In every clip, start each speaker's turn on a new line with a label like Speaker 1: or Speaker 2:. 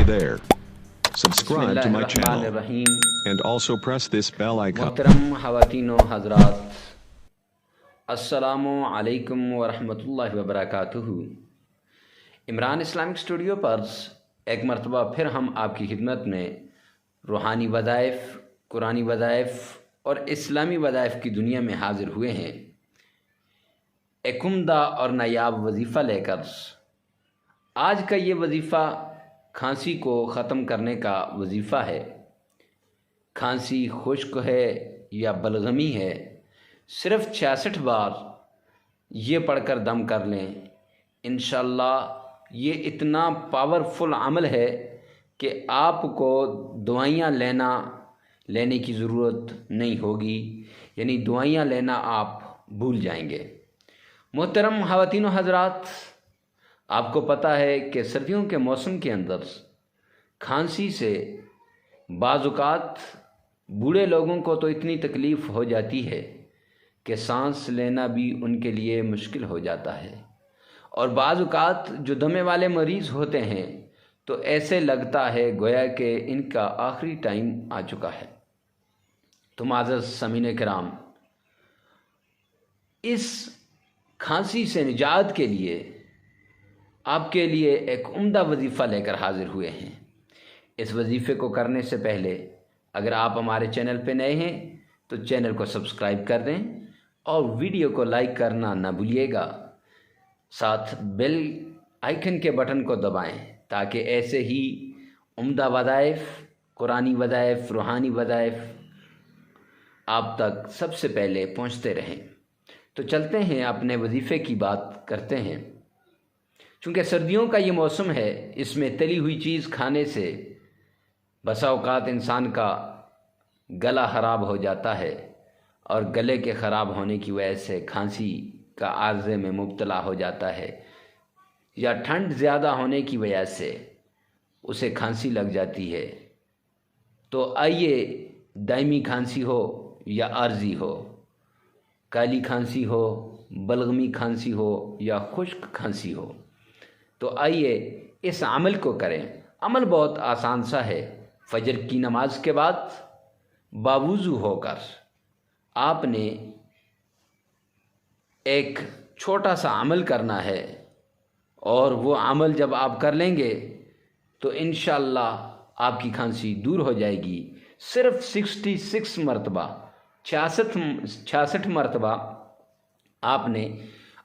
Speaker 1: Hey there. Subscribe to my channel
Speaker 2: बिस्मिल्लाहिर्रहमानिर्रहीम।
Speaker 1: and also press this bell icon.
Speaker 2: मोहतरम ख़वातीन व हज़रात, अस्सलामु अलैकुम व रहमतुल्लाहि व बरकातुहू। इमरान इस्लामिक स्टूडियो पर एक मरतबा फिर हम आपकी खिदमत में रूहानी वज़ाइफ़, कुरानी वज़ाइफ़ और इस्लामी वज़ाइफ़ की दुनिया में हाज़िर हुए हैं। एक उम्दा और नायाब वजीफ़ा लेकर। आज का ये वजीफ़ा खांसी को ख़त्म करने का वजीफ़ा है। खांसी खुश्क है या बलगमी है, सिर्फ़ 66 बार ये पढ़कर दम कर लें। इंशाअल्लाह ये इतना पावरफुल अमल है कि आपको दवाइयाँ लेने की ज़रूरत नहीं होगी, यानी दवाइयाँ लेना आप भूल जाएंगे। मोहतरम ख़वातीन व हज़रात, आपको पता है कि सर्दियों के मौसम के अंदर खांसी से बाज़-औक़ात बूढ़े लोगों को तो इतनी तकलीफ़ हो जाती है कि सांस लेना भी उनके लिए मुश्किल हो जाता है, और बाज़-औक़ात जो दमे वाले मरीज़ होते हैं तो ऐसे लगता है गोया कि इनका आखिरी टाइम आ चुका है। तो माज़रत सामीन किराम, इस खांसी से निजात के लिए आपके लिए एक उम्दा वजीफ़ा लेकर हाज़िर हुए हैं। इस वजीफ़े को करने से पहले अगर आप हमारे चैनल पर नए हैं तो चैनल को सब्सक्राइब कर दें और वीडियो को लाइक करना ना भूलिएगा। साथ बेल आइकन के बटन को दबाएं ताकि ऐसे ही उम्दा वज़ाइफ़, कुरानी वज़ाइफ़, रूहानी वज़ाइफ़ आप तक सबसे पहले पहुंचते रहें। तो चलते हैं, अपने वजीफ़े की बात करते हैं। चूँकि सर्दियों का ये मौसम है, इसमें तली हुई चीज़ खाने से बसा औक़ात इंसान का गला ख़राब हो जाता है, और गले के ख़राब होने की वजह से खांसी का आर्ज़े में मुब्तला हो जाता है, या ठंड ज़्यादा होने की वजह से उसे खांसी लग जाती है। तो आइए, दायमी खांसी हो या आर्ज़ी हो, काली खांसी हो, बलगमी खांसी हो या खुश्क खांसी हो, तो आइए इस अमल को करें। अमल बहुत आसान सा है। फजर की नमाज के बाद बावुज़ू होकर आपने एक छोटा सा अमल करना है, और वो अमल जब आप कर लेंगे तो इंशाअल्लाह आपकी खांसी दूर हो जाएगी। सिर्फ 66 मरतबा, 66 मरतबा आपने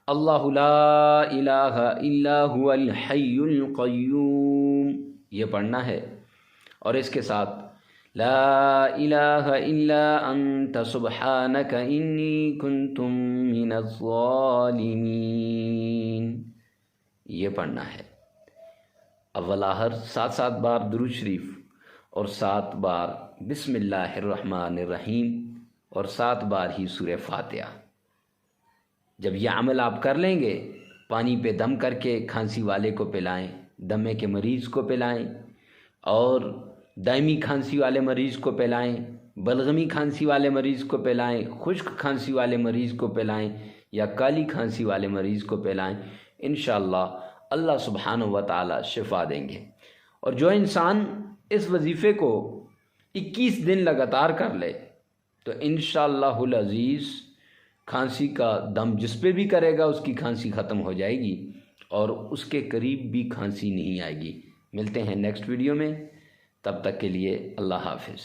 Speaker 2: अल्लाहु ला इलाहा इल्ला हुवल हय्युल क़य्यूम ये पढ़ना है, और इसके साथ ला इलाहा इल्ला अंत सुब्हानक इन्नी कुन्तु मिनज़ ज़ालिमीन ये पढ़ना है। अव्वल आखिर 7 बार दुरूद शरीफ और 7 बार बिस्मिल्लाहिर्रहमानिर्रहीम और 7 बार ही सूरह फातिहा। जब यह अमल आप कर लेंगे, पानी पे दम करके खांसी वाले को पिलाएं, दमे के मरीज़ को पिलाएं, और दायमी खांसी वाले मरीज़ को पिलाएं, बलगमी खांसी वाले मरीज़ को पिलाएं, खुश्क खांसी वाले मरीज़ को पिलाएं, या काली खांसी वाले मरीज़ को पिलाएं। इंशाअल्लाह अल्लाह सुब्हानहू व तआला शिफा देंगे। और जो इंसान इस वजीफ़े को 21 दिन लगातार कर ले तो इंशाअल्लाहुल अज़ीज़ खांसी का दम जिस पे भी करेगा उसकी खांसी ख़त्म हो जाएगी, और उसके करीब भी खांसी नहीं आएगी। मिलते हैं नेक्स्ट वीडियो में, तब तक के लिए अल्लाह हाफ़िज़।